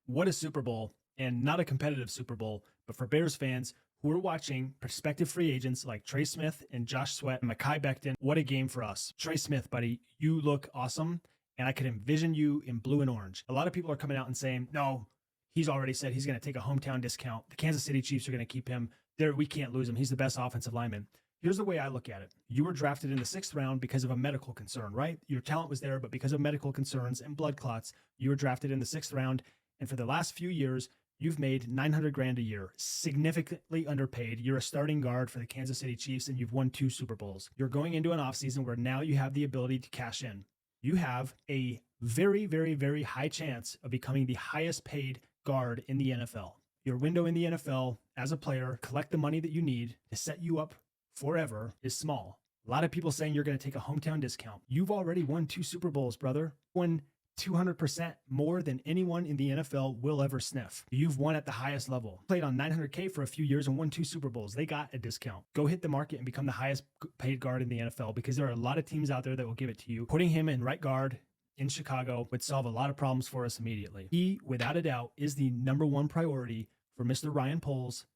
What a Super Bowl, and not a competitive Super Bowl, but for Bears fans who are watching prospective free agents like Trey Smith and Josh Sweat and Mekhi Becton. What a game for us. Trey Smith, buddy, you look awesome, and I could envision you in blue and orange. A lot of people are coming out and saying, no, he's already said he's going to take a hometown discount. The Kansas City Chiefs are going to keep him. We can't lose him. He's the best offensive lineman. Here's the way I look at it. You were drafted in the 6th round because of a medical concern, right? Your talent was there, but because of medical concerns and blood clots, you were drafted in the 6th round. And for the last few years, you've made $900,000 a year, significantly underpaid. You're a starting guard for the Kansas City Chiefs, and you've won 2 Super Bowls. You're going into an offseason where now you have the ability to cash in. You have a very, very, very high chance of becoming the highest paid guard in the NFL. Your window in the NFL as a player, collect the money that you need to set you up forever, is small. A lot of people saying you're going to take a hometown discount. You've already won 2 Super Bowls, brother. Won 200% more than anyone in the NFL will ever sniff. You've won at the highest level. Played on $900K for a few years and won 2 Super Bowls. They got a discount. Go hit the market and become the highest paid guard in the NFL, because there are a lot of teams out there that will give it to you. Putting him in right guard in Chicago would solve a lot of problems for us immediately. He, without a doubt, is the #1 priority for Mr. Ryan Poles.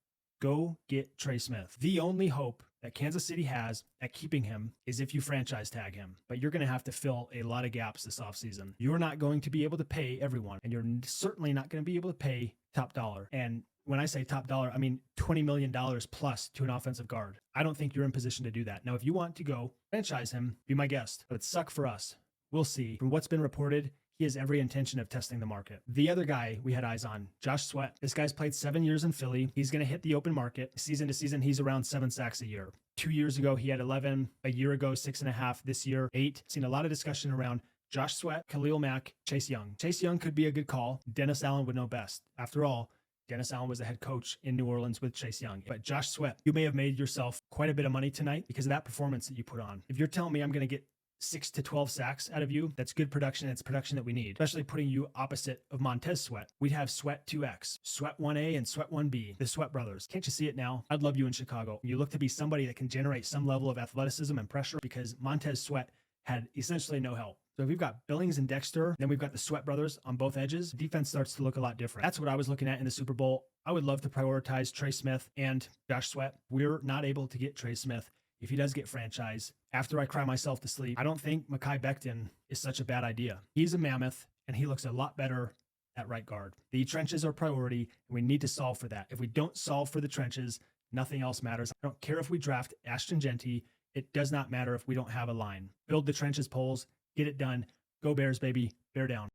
Go get Trey Smith. The only hope that Kansas City has at keeping him is if you franchise tag him. But you're going to have to fill a lot of gaps this offseason. You're not going to be able to pay everyone, and you're certainly not going to be able to pay top dollar. And when I say top dollar, I mean $20 million plus to an offensive guard. I don't think you're in position to do that. Now, if you want to go franchise him, be my guest. But it suck for us. We'll see. From what's been reported, he has every intention of testing the market. The other guy we had eyes on, Josh Sweat. This guy's played 7 years in Philly. He's going to hit the open market. Season to season, he's around 7 sacks a year. 2 years ago, he had 11. A year ago, 6.5. This year, 8. Seen a lot of discussion around Josh Sweat, Khalil Mack, Chase Young. Chase Young could be a good call. Dennis Allen would know best. After all, Dennis Allen was the head coach in New Orleans with Chase Young. But Josh Sweat, you may have made yourself quite a bit of money tonight because of that performance that you put on. If you're telling me I'm going to get 6 to 12 sacks out of you, that's good production. It's production that we need, especially putting you opposite of Montez Sweat. We'd have Sweat 2X, Sweat 1A, and Sweat 1B, the Sweat brothers. Can't you see it now? I'd love you in Chicago. You look to be somebody that can generate some level of athleticism and pressure, because Montez Sweat had essentially no help. So if we've got Billings and Dexter, then we've got the Sweat brothers on both edges, defense starts to look a lot different. That's what I was looking at in the Super Bowl. I would love to prioritize Trey Smith and Josh Sweat. We're not able to get Trey Smith. If he does get franchised, after I cry myself to sleep, I don't think Mekhi Becton is such a bad idea. He's a mammoth, and he looks a lot better at right guard. The trenches are priority, and we need to solve for that. If we don't solve for the trenches, nothing else matters. I don't care if we draft Ashton Jeanty. It does not matter if we don't have a line. Build the trenches, Poles. Get it done. Go Bears, baby. Bear down.